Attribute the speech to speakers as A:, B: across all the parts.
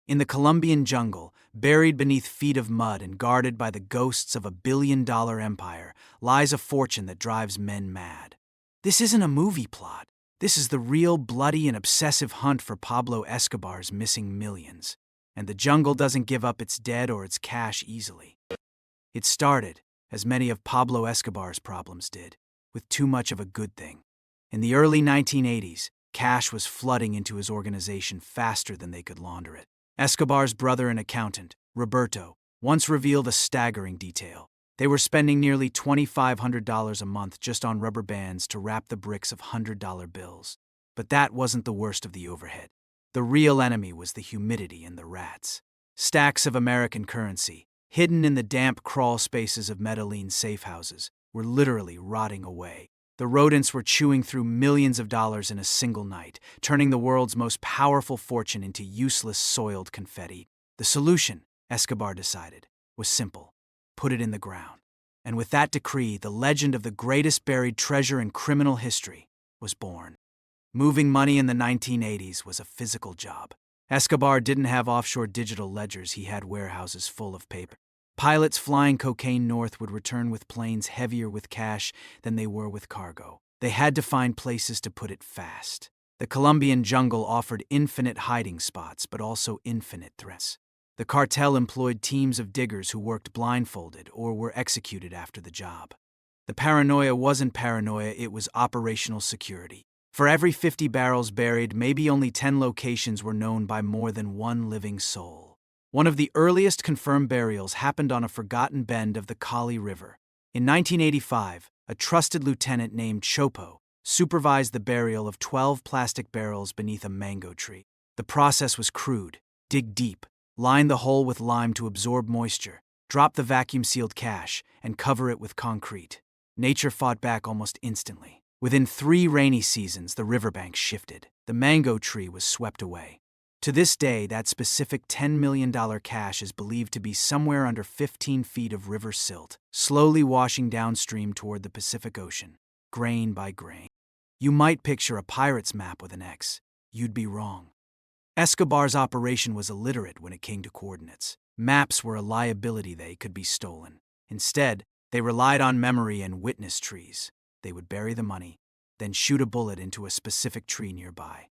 A: In the Colombian jungle, buried beneath feet of mud and guarded by the ghosts of a billion-dollar empire, lies a fortune that drives men mad. This isn't a movie plot. This is the real, bloody, and obsessive hunt for Pablo Escobar's missing millions. And the jungle doesn't give up its dead or its cash easily. It started, as many of Pablo Escobar's problems did, with too much of a good thing. In the early 1980s, cash was flooding into his organization faster than they could launder it. Escobar's brother and accountant, Roberto, once revealed a staggering detail. They were spending nearly $2,500 a month just on rubber bands to wrap the bricks of $100 bills. But that wasn't the worst of the overhead. The real enemy was the humidity and the rats. Stacks of American currency, hidden in the damp crawl spaces of Medellin's safe houses, were literally rotting away. The rodents were chewing through millions of dollars in a single night, turning the world's most powerful fortune into useless, soiled confetti. The solution, Escobar decided, was simple. Put it in the ground. And with that decree, the legend of the greatest buried treasure in criminal history was born. Moving money in the 1980s was a physical job. Escobar didn't have offshore digital ledgers, he had warehouses full of paper. Pilots flying cocaine north would return with planes heavier with cash than they were with cargo. They had to find places to put it fast. The Colombian jungle offered infinite hiding spots, but also infinite threats. The cartel employed teams of diggers who worked blindfolded or were executed after the job. The paranoia wasn't paranoia, it was operational security. For every 50 barrels buried, maybe only 10 locations were known by more than one living soul. One of the earliest confirmed burials happened on a forgotten bend of the Cali River. In 1985, a trusted lieutenant named Chopo supervised the burial of 12 plastic barrels beneath a mango tree. The process was crude. Dig deep, line the hole with lime to absorb moisture, drop the vacuum-sealed cash, and cover it with concrete. Nature fought back almost instantly. Within 3 rainy seasons, the riverbank shifted. The mango tree was swept away. To this day, that specific $10 million cache is believed to be somewhere under 15 feet of river silt, slowly washing downstream toward the Pacific Ocean, grain by grain. You might picture a pirate's map with an X. You'd be wrong. Escobar's operation was illiterate when it came to coordinates. Maps were a liability, they could be stolen. Instead, they relied on memory and witness trees. They would bury the money, then shoot a bullet into a specific tree nearby,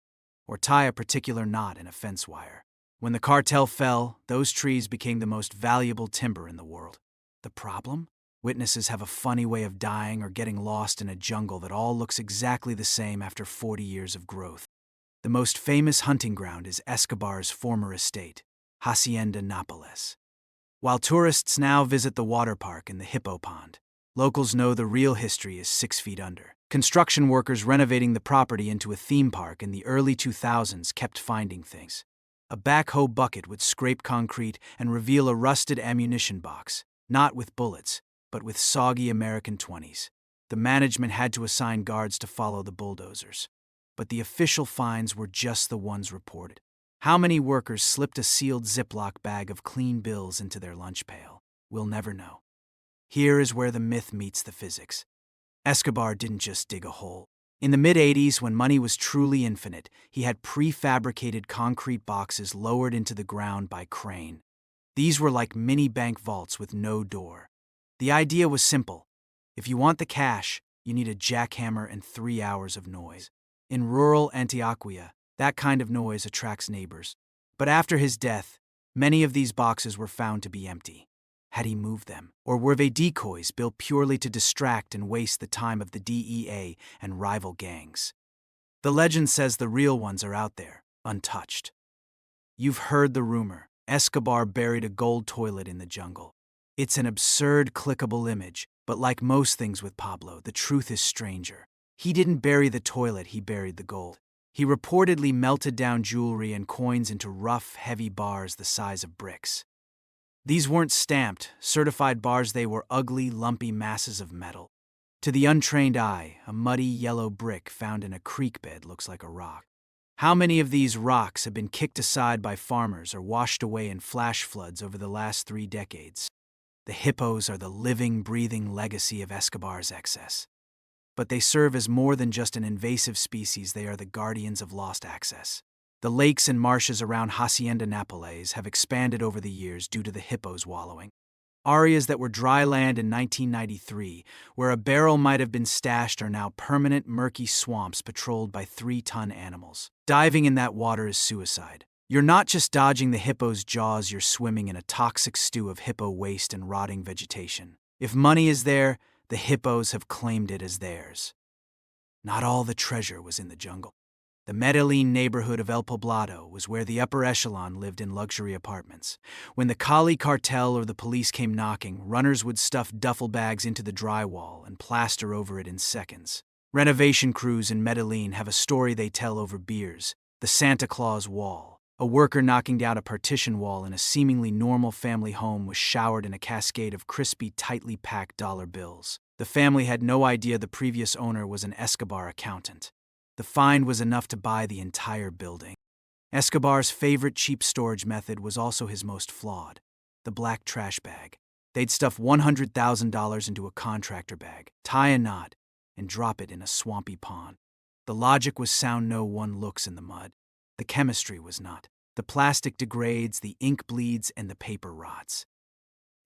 A: or tie a particular knot in a fence wire. When the cartel fell, those trees became the most valuable timber in the world. The problem? Witnesses have a funny way of dying or getting lost in a jungle that all looks exactly the same after 40 years of growth. The most famous hunting ground is Escobar's former estate, Hacienda Nápoles. While tourists now visit the water park and the hippo pond, locals know the real history is 6 feet under. Construction workers renovating the property into a theme park in the early 2000s kept finding things. A backhoe bucket would scrape concrete and reveal a rusted ammunition box, not with bullets, but with soggy American 20s. The management had to assign guards to follow the bulldozers. But the official finds were just the ones reported. How many workers slipped a sealed Ziploc bag of clean bills into their lunch pail? We'll never know. Here is where the myth meets the physics. Escobar didn't just dig a hole. In the mid-80s, when money was truly infinite, he had prefabricated concrete boxes lowered into the ground by crane. These were like mini bank vaults with no door. The idea was simple. If you want the cash, you need a jackhammer and 3 hours of noise. In rural Antioquia, that kind of noise attracts neighbors. But after his death, many of these boxes were found to be empty. Had he moved them? Or were they decoys built purely to distract and waste the time of the DEA and rival gangs? The legend says the real ones are out there, untouched. You've heard the rumor. Escobar buried a gold toilet in the jungle. It's an absurd, clickable image, but like most things with Pablo, the truth is stranger. He didn't bury the toilet, he buried the gold. He reportedly melted down jewelry and coins into rough, heavy bars the size of bricks. These weren't stamped, certified bars, they were ugly, lumpy masses of metal. To the untrained eye, a muddy yellow brick found in a creek bed looks like a rock. How many of these rocks have been kicked aside by farmers or washed away in flash floods over the last 3 decades? The hippos are the living, breathing legacy of Escobar's excess. But they serve as more than just an invasive species, they are the guardians of lost access. The lakes and marshes around Hacienda Nápoles have expanded over the years due to the hippos wallowing. Areas that were dry land in 1993, where a barrel might have been stashed, are now permanent, murky swamps patrolled by 3-ton animals. Diving in that water is suicide. You're not just dodging the hippo's jaws, you're swimming in a toxic stew of hippo waste and rotting vegetation. If money is there, the hippos have claimed it as theirs. Not all the treasure was in the jungle. The Medellin neighborhood of El Poblado was where the upper echelon lived in luxury apartments. When the Cali cartel or the police came knocking, runners would stuff duffel bags into the drywall and plaster over it in seconds. Renovation crews in Medellin have a story they tell over beers: the Santa Claus Wall. A worker knocking down a partition wall in a seemingly normal family home was showered in a cascade of crispy, tightly packed dollar bills. The family had no idea the previous owner was an Escobar accountant. The find was enough to buy the entire building. Escobar's favorite cheap storage method was also his most flawed: the black trash bag. They'd stuff $100,000 into a contractor bag, tie a knot, and drop it in a swampy pond. The logic was sound: no one looks in the mud. The chemistry was not. The plastic degrades, the ink bleeds, and the paper rots.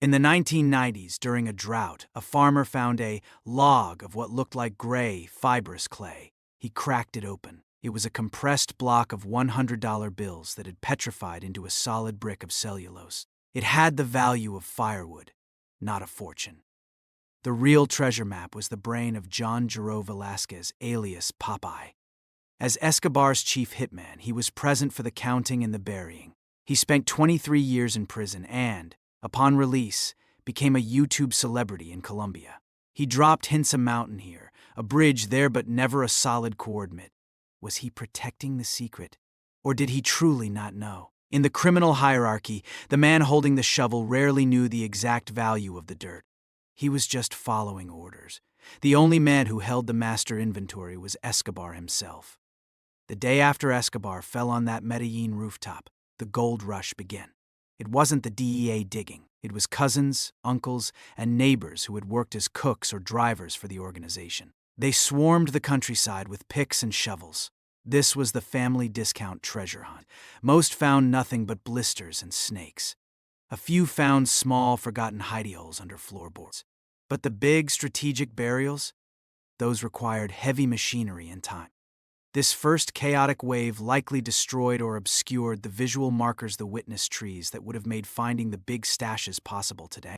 A: In the 1990s, during a drought, a farmer found a log of what looked like gray, fibrous clay. He cracked it open. It was a compressed block of $100 bills that had petrified into a solid brick of cellulose. It had the value of firewood, not a fortune. The real treasure map was the brain of John Jiro Velasquez, alias Popeye. As Escobar's chief hitman, he was present for the counting and the burying. He spent 23 years in prison and, upon release, became a YouTube celebrity in Colombia. He dropped hints: a mountain here, a bridge there, but never a solid coordinate. Was he protecting the secret? Or did he truly not know? In the criminal hierarchy, the man holding the shovel rarely knew the exact value of the dirt. He was just following orders. The only man who held the master inventory was Escobar himself. The day after Escobar fell on that Medellin rooftop, the gold rush began. It wasn't the DEA digging. It was cousins, uncles, and neighbors who had worked as cooks or drivers for the organization. They swarmed the countryside with picks and shovels. This was the family discount treasure hunt. Most found nothing but blisters and snakes. A few found small, forgotten hidey holes under floorboards. But the big, strategic burials, those required heavy machinery and time. This first chaotic wave likely destroyed or obscured the visual markers, the witness trees that would have made finding the big stashes possible today.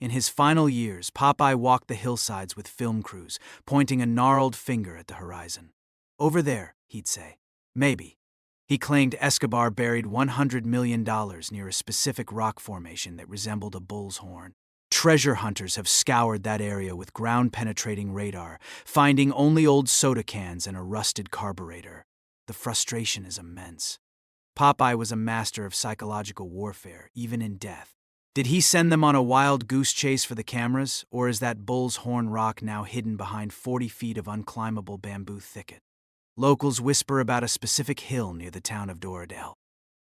A: In his final years, Popeye walked the hillsides with film crews, pointing a gnarled finger at the horizon. "Over there," he'd say. "Maybe." He claimed Escobar buried $100 million near a specific rock formation that resembled a bull's horn. Treasure hunters have scoured that area with ground-penetrating radar, finding only old soda cans and a rusted carburetor. The frustration is immense. Popeye was a master of psychological warfare, even in death. Did he send them on a wild goose chase for the cameras, or is that bull's horn rock now hidden behind 40 feet of unclimbable bamboo thicket? Locals whisper about a specific hill near the town of Doradel.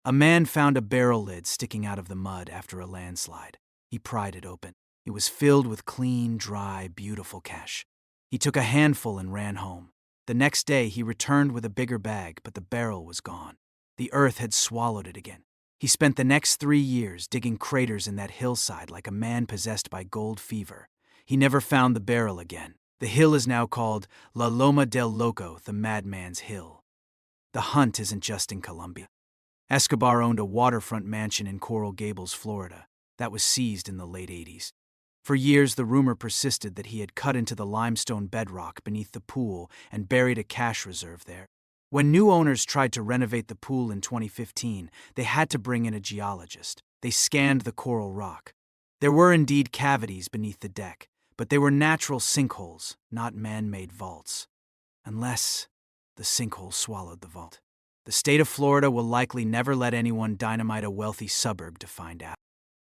A: A man found a barrel lid sticking out of the mud after a landslide. He pried it open. It was filled with clean, dry, beautiful cash. He took a handful and ran home. The next day he returned with a bigger bag, but the barrel was gone. The earth had swallowed it again. He spent the next 3 years digging craters in that hillside like a man possessed by gold fever. He never found the barrel again. The hill is now called La Loma del Loco, the Madman's Hill. The hunt isn't just in Colombia. Escobar owned a waterfront mansion in Coral Gables, Florida, that was seized in the late 80s. For years, the rumor persisted that he had cut into the limestone bedrock beneath the pool and buried a cash reserve there. When new owners tried to renovate the pool in 2015, they had to bring in a geologist. They scanned the coral rock. There were indeed cavities beneath the deck, but they were natural sinkholes, not man-made vaults. Unless the sinkhole swallowed the vault. The state of Florida will likely never let anyone dynamite a wealthy suburb to find out.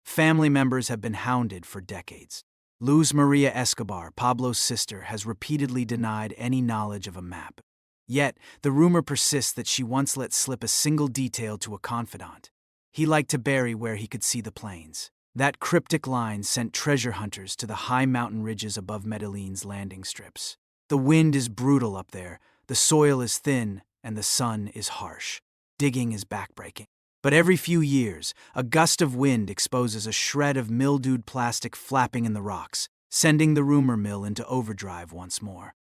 A: Family members have been hounded for decades. Luz Maria Escobar, Pablo's sister, has repeatedly denied any knowledge of a map. Yet, the rumor persists that she once let slip a single detail to a confidant. He liked to bury where he could see the plains. That cryptic line sent treasure hunters to the high mountain ridges above Medellin's landing strips. The wind is brutal up there, the soil is thin, and the sun is harsh. Digging is backbreaking. But every few years, a gust of wind exposes a shred of mildewed plastic flapping in the rocks, sending the rumor mill into overdrive once more.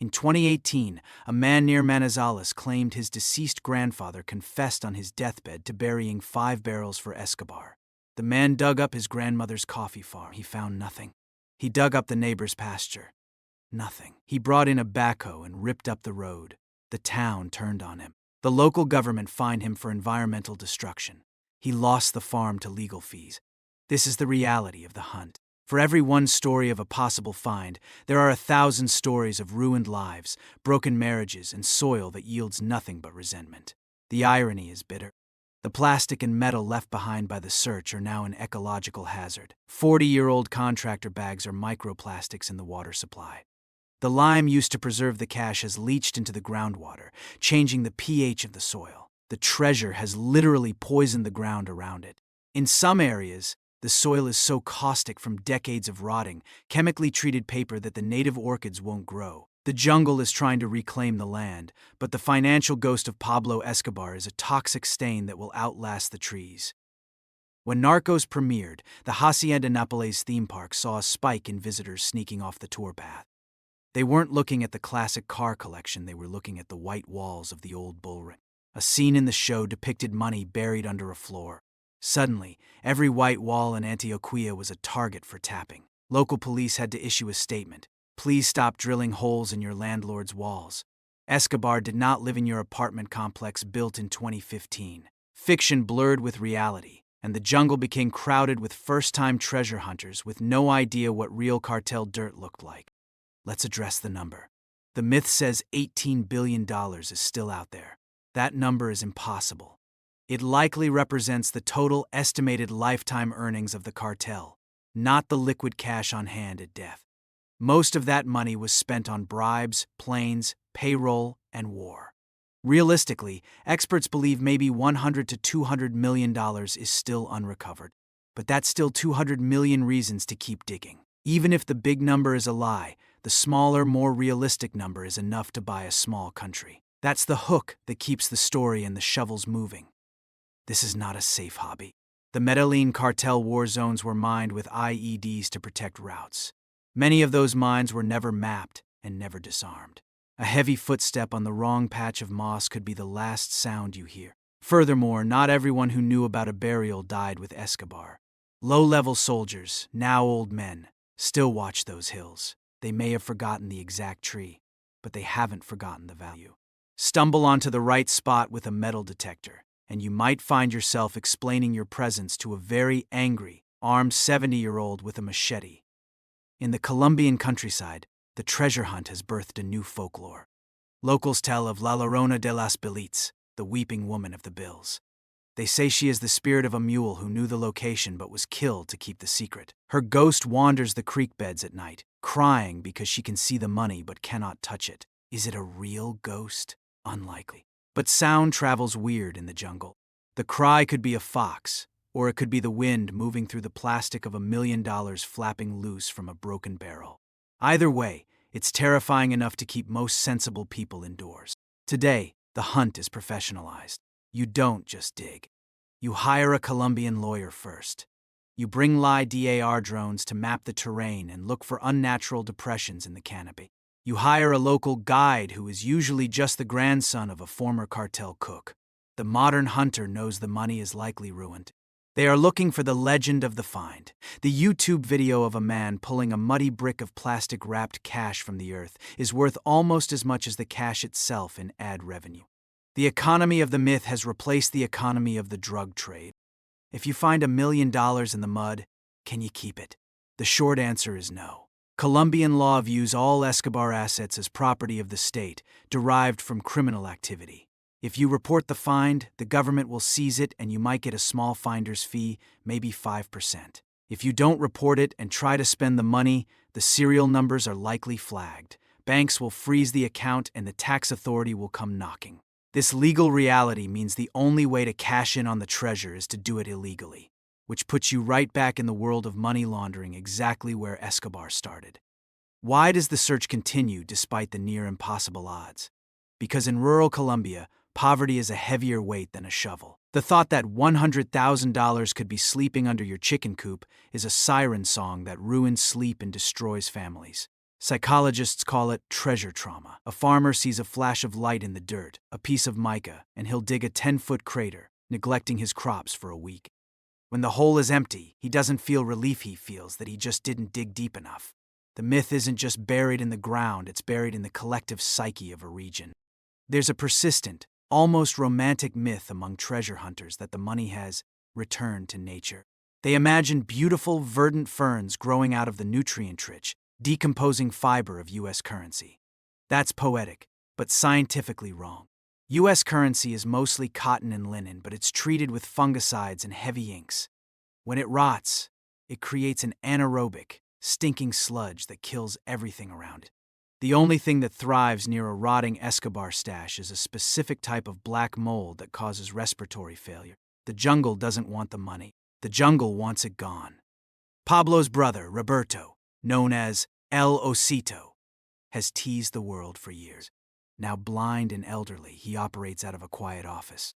A: In 2018, a man near Manizales claimed his deceased grandfather confessed on his deathbed to burying 5 barrels for Escobar. The man dug up his grandmother's coffee farm. He found nothing. He dug up the neighbor's pasture. Nothing. He brought in a backhoe and ripped up the road. The town turned on him. The local government fined him for environmental destruction. He lost the farm to legal fees. This is the reality of the hunt. For every one story of a possible find, there are 1,000 stories of ruined lives, broken marriages, and soil that yields nothing but resentment. The irony is bitter. The plastic and metal left behind by the search are now an ecological hazard. 40-year-old contractor bags are microplastics in the water supply. The lime used to preserve the cash has leached into the groundwater, changing the pH of the soil. The treasure has literally poisoned the ground around it. In some areas, the soil is so caustic from decades of rotting, chemically treated paper that the native orchids won't grow. The jungle is trying to reclaim the land, but the financial ghost of Pablo Escobar is a toxic stain that will outlast the trees. When Narcos premiered, the Hacienda Nápoles theme park saw a spike in visitors sneaking off the tour path. They weren't looking at the classic car collection, they were looking at the white walls of the old bull ring. A scene in the show depicted money buried under a floor. Suddenly, every white wall in Antioquia was a target for tapping. Local police had to issue a statement. Please stop drilling holes in your landlord's walls. Escobar did not live in your apartment complex built in 2015. Fiction blurred with reality, and the jungle became crowded with first-time treasure hunters with no idea what real cartel dirt looked like. Let's address the number. The myth says $18 billion is still out there. That number is impossible. It likely represents the total estimated lifetime earnings of the cartel, not the liquid cash on hand at death. Most of that money was spent on bribes, planes, payroll, and war. Realistically, experts believe maybe $100 to $200 million is still unrecovered. But that's still 200 million reasons to keep digging. Even if the big number is a lie, the smaller, more realistic number is enough to buy a small country. That's the hook that keeps the story and the shovels moving. This is not a safe hobby. The Medellin cartel war zones were mined with IEDs to protect routes. Many of those mines were never mapped and never disarmed. A heavy footstep on the wrong patch of moss could be the last sound you hear. Furthermore, not everyone who knew about a burial died with Escobar. Low-level soldiers, now old men, still watch those hills. They may have forgotten the exact tree, but they haven't forgotten the value. Stumble onto the right spot with a metal detector, and you might find yourself explaining your presence to a very angry, armed 70-year-old with a machete. In the Colombian countryside, the treasure hunt has birthed a new folklore. Locals tell of La Llorona de las Bilites, the weeping woman of the bills. They say she is the spirit of a mule who knew the location but was killed to keep the secret. Her ghost wanders the creek beds at night, crying because she can see the money but cannot touch it. Is it a real ghost? Unlikely. But sound travels weird in the jungle. The cry could be a fox, or it could be the wind moving through the plastic of $1 million flapping loose from a broken barrel. Either way, it's terrifying enough to keep most sensible people indoors. Today, the hunt is professionalized. You don't just dig. You hire a Colombian lawyer first. You bring LiDAR drones to map the terrain and look for unnatural depressions in the canopy. You hire a local guide who is usually just the grandson of a former cartel cook. The modern hunter knows the money is likely ruined. They are looking for the legend of the find. The YouTube video of a man pulling a muddy brick of plastic-wrapped cash from the earth is worth almost as much as the cash itself in ad revenue. The economy of the myth has replaced the economy of the drug trade. If you find $1 million in the mud, can you keep it? The short answer is no. Colombian law views all Escobar assets as property of the state, derived from criminal activity. If you report the find, the government will seize it and you might get a small finder's fee, maybe 5%. If you don't report it and try to spend the money, the serial numbers are likely flagged. Banks will freeze the account and the tax authority will come knocking. This legal reality means the only way to cash in on the treasure is to do it illegally, which puts you right back in the world of money laundering, exactly where Escobar started. Why does the search continue despite the near impossible odds? Because in rural Colombia, poverty is a heavier weight than a shovel. The thought that $100,000 could be sleeping under your chicken coop is a siren song that ruins sleep and destroys families. Psychologists call it treasure trauma. A farmer sees a flash of light in the dirt, a piece of mica, and he'll dig a 10-foot crater, neglecting his crops for a week. When the hole is empty, he doesn't feel relief, he feels that he just didn't dig deep enough. The myth isn't just buried in the ground, it's buried in the collective psyche of a region. There's a persistent, almost romantic myth among treasure hunters that the money has returned to nature. They imagine beautiful, verdant ferns growing out of the nutrient-rich, decomposing fiber of U.S. currency. That's poetic, but scientifically wrong. U.S. currency is mostly cotton and linen, but it's treated with fungicides and heavy inks. When it rots, it creates an anaerobic, stinking sludge that kills everything around it. The only thing that thrives near a rotting Escobar stash is a specific type of black mold that causes respiratory failure. The jungle doesn't want the money. The jungle wants it gone. Pablo's brother, Roberto, known as El Osito, has teased the world for years. Now blind and elderly, he operates out of a quiet office.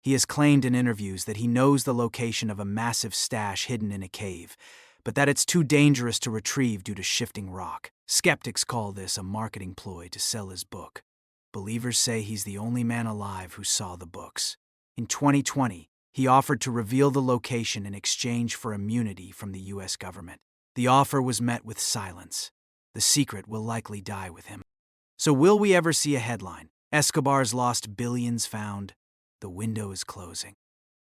A: He has claimed in interviews that he knows the location of a massive stash hidden in a cave, but that it's too dangerous to retrieve due to shifting rock. Skeptics call this a marketing ploy to sell his book. Believers say he's the only man alive who saw the books. In 2020, he offered to reveal the location in exchange for immunity from the U.S. government. The offer was met with silence. The secret will likely die with him. So will we ever see a headline? Escobar's lost billions found. The window is closing.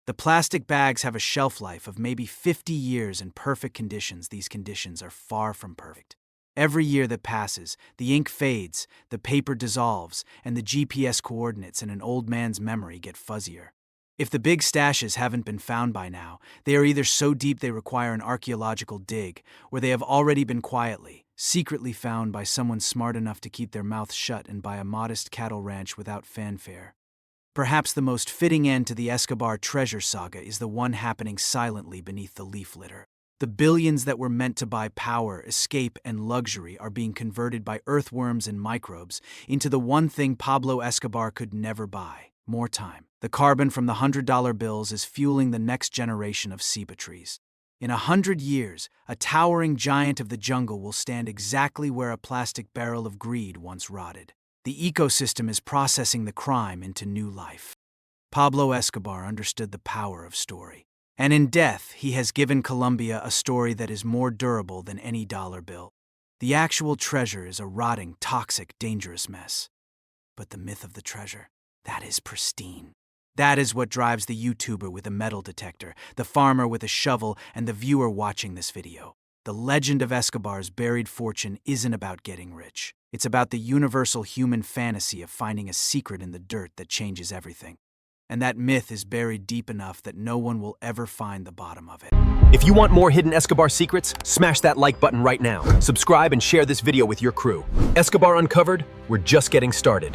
A: The plastic bags have a shelf life of maybe 50 years in perfect conditions. These conditions are far from perfect. Every year that passes, the ink fades, the paper dissolves, and the GPS coordinates in an old man's memory get fuzzier. If the big stashes haven't been found by now, they are either so deep they require an archaeological dig, or they have already been quietly, secretly found by someone smart enough to keep their mouth shut and buy a modest cattle ranch without fanfare. Perhaps the most fitting end to the Escobar treasure saga is the one happening silently beneath the leaf litter. The billions that were meant to buy power, escape, and luxury are being converted by earthworms and microbes into the one thing Pablo Escobar could never buy: more time. The carbon from the $100 bills is fueling the next generation of ceiba trees. In 100 years, a towering giant of the jungle will stand exactly where a plastic barrel of greed once rotted. The ecosystem is processing the crime into new life. Pablo Escobar understood the power of story. And in death, he has given Colombia a story that is more durable than any dollar bill. The actual treasure is a rotting, toxic, dangerous mess. But the myth of the treasure, that is pristine. That is what drives the YouTuber with a metal detector, the farmer with a shovel, and the viewer watching this video. The legend of Escobar's buried fortune isn't about getting rich. It's about the universal human fantasy of finding a secret in the dirt that changes everything. And that myth is buried deep enough that no one will ever find the bottom of it.
B: If you want more hidden Escobar secrets, smash that like button right now. Subscribe and share this video with your crew. Escobar Uncovered, we're just getting started.